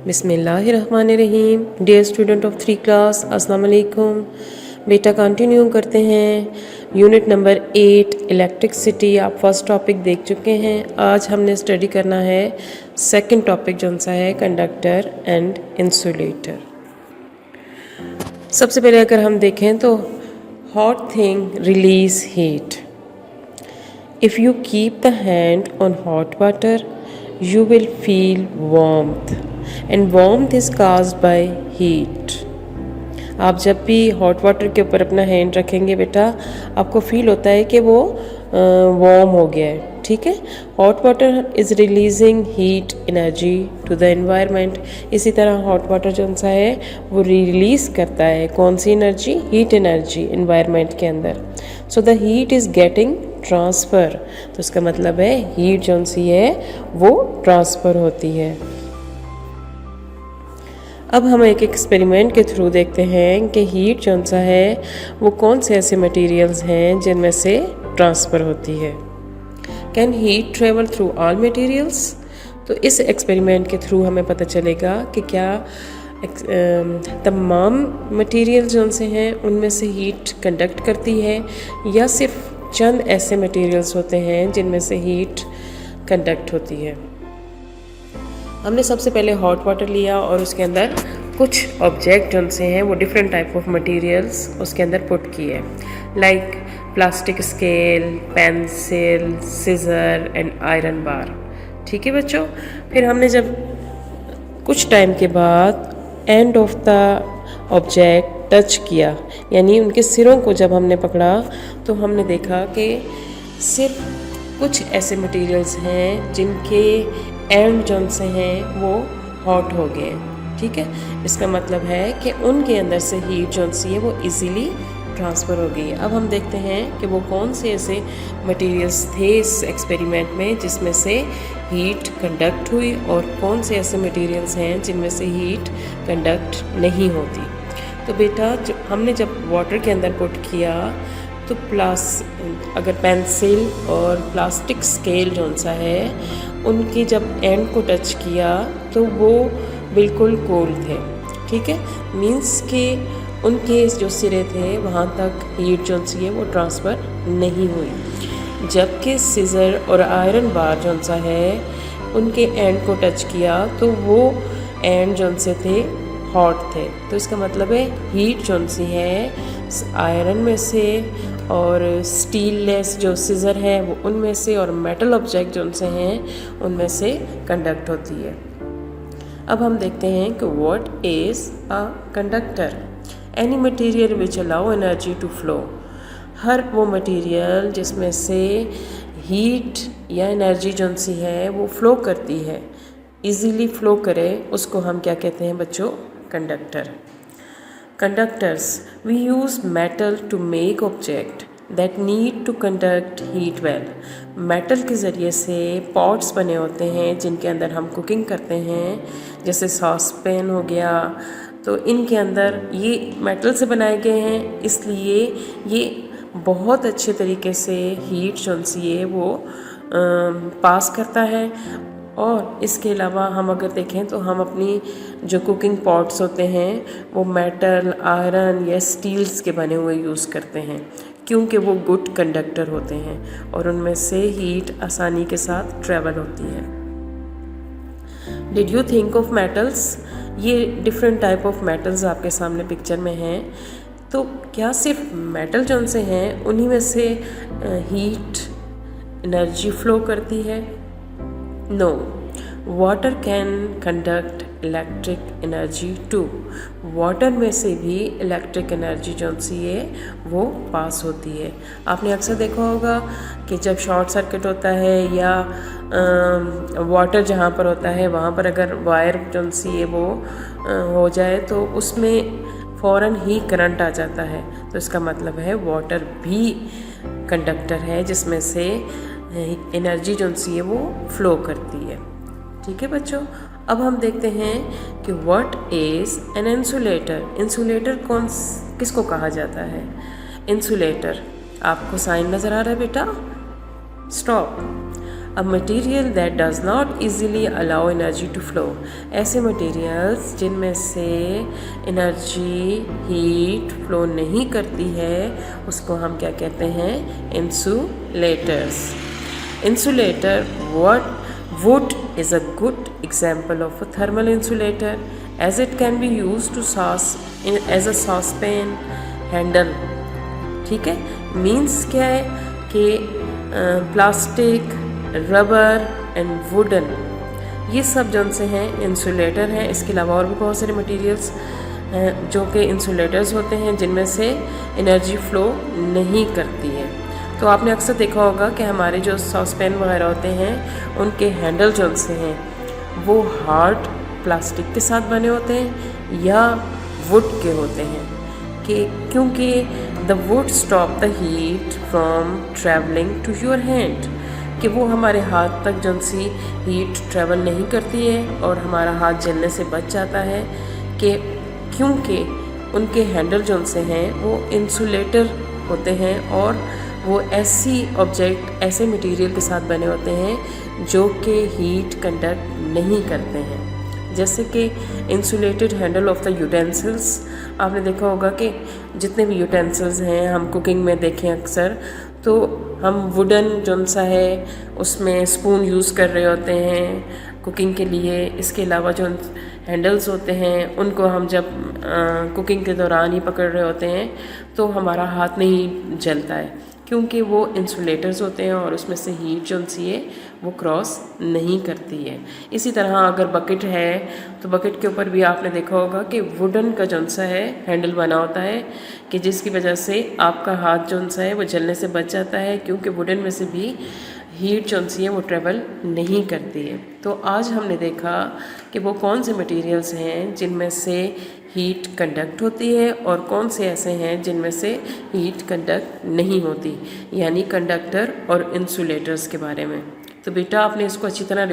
बिस्मिल्लाहिर्रहमानिर्रहीम। Dear student of 3 class, अस्सलाम वालेकुम। बेटा कंटिन्यू करते हैं यूनिट नंबर 8 इलेक्ट्रिसिटी। आप फर्स्ट टॉपिक देख चुके हैं। आज हमने स्टडी करना है सेकंड टॉपिक जो सा है कंडक्टर एंड इंसुलेटर। सबसे पहले अगर हम देखें तो hot thing release heat. If you keep the hand on hot water you will feel warmth and warmth is caused by heat। आप जब भी हॉट वाटर के ऊपर अपना हैंड रखेंगे बेटा, आपको फील होता है कि वो वार्म हो गया है। ठीक है, hot water is releasing heat energy to the environment. इसी तरह हॉट वाटर जो सा है वो रिलीज़ करता है कौन सी एनर्जी? हीट एनर्जी एनवायरनमेंट के अंदर। So the heat is getting transfer. तो इसका मतलब है हीट जो सी है वो ट्रांसफ़र होती है। अब हम एक एक्सपेरिमेंट के थ्रू देखते हैं कि हीट जो सा है वो कौन से ऐसे मटेरियल्स हैं जिनमें से ट्रांसफ़र होती है। Can heat travel through all materials? तो इस एक्सपेरिमेंट के थ्रू हमें पता चलेगा कि क्या तमाम मटेरियल जो से हैं उनमें से हीट कंडक्ट करती है या सिर्फ चंद ऐसे मटेरियल्स होते हैं जिनमें से हीट कंडक्ट होती है। हमने सबसे पहले हॉट वाटर लिया और उसके अंदर कुछ ऑब्जेक्ट जो से हैं वो डिफरेंट टाइप ऑफ मटेरियल्स उसके अंदर पुट किए, like plastic scale, pencil, scissor and iron bar. ठीक है बच्चों, फिर हमने जब कुछ टाइम के बाद end of the object touch किया, यानी उनके सिरों को जब हमने पकड़ा तो हमने देखा कि सिर्फ कुछ ऐसे मटेरियल्स हैं जिनके एंड जो से हैं वो हॉट हो गए। ठीक है, इसका मतलब है कि उनके अंदर से हीट जो सी है वो इजीली ट्रांसफ़र हो गई। अब हम देखते हैं कि वो कौन से ऐसे मटेरियल्स थे इस एक्सपेरिमेंट में जिसमें से हीट कंडक्ट हुई और कौन से ऐसे मटेरियल्स हैं जिनमें से हीट कंडक्ट नहीं होती। तो बेटा हमने जब वाटर के अंदर पुट किया तो अगर पेंसिल और प्लास्टिक स्केल जो सा है उनकी जब एंड को टच किया तो वो बिल्कुल कोल्ड थे। ठीक है, मींस कि उनके जो सिरे थे वहाँ तक हीट जो सी है वो ट्रांसफ़र नहीं हुई। जबकि सीज़र और आयरन बार जो सा है उनके एंड को टच किया तो वो एंड जो से थे हॉट थे। तो इसका मतलब है हीट जो सी है आयरन में से और स्टीललेस जो सीज़र है वो उनमें से और मेटल ऑब्जेक्ट जो से हैं उनमें से कंडक्ट होती है। अब हम देखते हैं कि what is a conductor. Any material which allow energy to flow. हर वो मटेरियल जिसमें से हीट या एनर्जी जो सी है वो फ़्लो करती है, इजीली फ़्लो करे, उसको हम क्या कहते हैं बच्चों? Conductor. Conductors we use metal to make object that need to conduct heat well. Metal के ज़रिए से पॉट्स बने होते हैं जिनके अंदर हम कुकिंग करते हैं, जैसे सॉस पैन हो गया। तो इनके अंदर ये मेटल से बनाए गए हैं, इसलिए ये बहुत अच्छे तरीके से हीट जो सी है वो पास करता है। और इसके अलावा हम अगर देखें तो हम अपनी जो कुकिंग पॉट्स होते हैं वो मेटल, आयरन या स्टील्स के बने हुए यूज़ करते हैं क्योंकि वो गुड कंडक्टर होते हैं और उनमें से हीट आसानी के साथ ट्रेवल होती है। Did you think of metals? ये डिफरेंट टाइप ऑफ मेटल्स आपके सामने पिक्चर में हैं। तो क्या सिर्फ मेटल जो से हैं उन्हीं में से हीट एनर्जी फ़्लो करती है? No, water can conduct electric energy too. Water में से भी इलेक्ट्रिक एनर्जी जो सी है वो पास होती है। आपने अक्सर देखा होगा कि जब शॉर्ट सर्किट होता है या वाटर जहाँ पर होता है वहाँ पर अगर वायर जो सी है वो हो जाए तो उसमें फ़ौरन ही करंट आ जाता है। तो इसका मतलब है वाटर भी कंडक्टर है जिसमें से एनर्जी जो सी है वो फ़्लो करती है। ठीक है बच्चों, अब हम देखते हैं कि what is an insulator. Insulator किसको कहा जाता है? इंसुलेटर, आपको साइन नज़र आ रहा है बेटा? Stop. A material that does not easily allow energy to flow. ऐसे मटेरियल्स जिनमें से एनर्जी हीट फ्लो नहीं करती है उसको हम क्या कहते हैं? Insulators. Insulator wood is a good example of a thermal insulator as it can be used to as a saucepan handle। ठीक है, मीन्स क्या है कि प्लास्टिक, रबर एंड वुडन ये सब जौन से हैं इंसुलेटर हैं। इसके अलावा और भी बहुत सारे मटेरियल्स हैं जो कि इंसुलेटर्स होते हैं जिनमें से एनर्जी फ्लो नहीं करती है। तो आपने अक्सर देखा होगा कि हमारे जो सॉसपैन वगैरह होते हैं उनके हैंडल जौन से हैं वो हार्ड प्लास्टिक के साथ बने होते हैं या वुड के होते हैं कि क्योंकि the wood stop the heat from travelling to your hand, कि वो हमारे हाथ तक जौन सी हीट ट्रैवल नहीं करती है और हमारा हाथ जलने से बच जाता है कि क्योंकि उनके हैंडल जौन से हैं वो इंसुलेटर होते हैं और वो ऐसी ऑब्जेक्ट, ऐसे मटेरियल के साथ बने होते हैं जो कि हीट कंडक्ट नहीं करते हैं। जैसे कि insulated handle of the utensils, आपने देखा होगा कि जितने भी यूटेंसिल्स हैं हम कुकिंग में देखें अक्सर, तो हम वुडन जौन सा है उसमें स्पून यूज़ कर रहे होते हैं कुकिंग के लिए। इसके अलावा जो हैंडल्स होते हैं उनको हम जब कुकिंग के दौरान ही पकड़ रहे होते हैं तो हमारा हाथ नहीं जलता है क्योंकि वो इंसुलेटर्स होते हैं और उसमें से हीट जो सी है वो क्रॉस नहीं करती है। इसी तरह अगर बकेट है तो बकेट के ऊपर भी आपने देखा होगा कि वुडन का जौन सा है हैंडल बना होता है कि जिसकी वजह से आपका हाथ जौन सा है वो जलने से बच जाता है क्योंकि वुडन में से भी हीट जौन सी है वो ट्रेवल नहीं करती है। तो आज हमने देखा कि वो कौन से मटेरियल्स हैं जिनमें से हीट कंडक्ट होती है और कौन से ऐसे हैं जिनमें से हीट कंडक्ट नहीं होती, यानी कंडक्टर और इंसुलेटर्स के बारे में। तो बेटा आपने इसको अच्छी तरह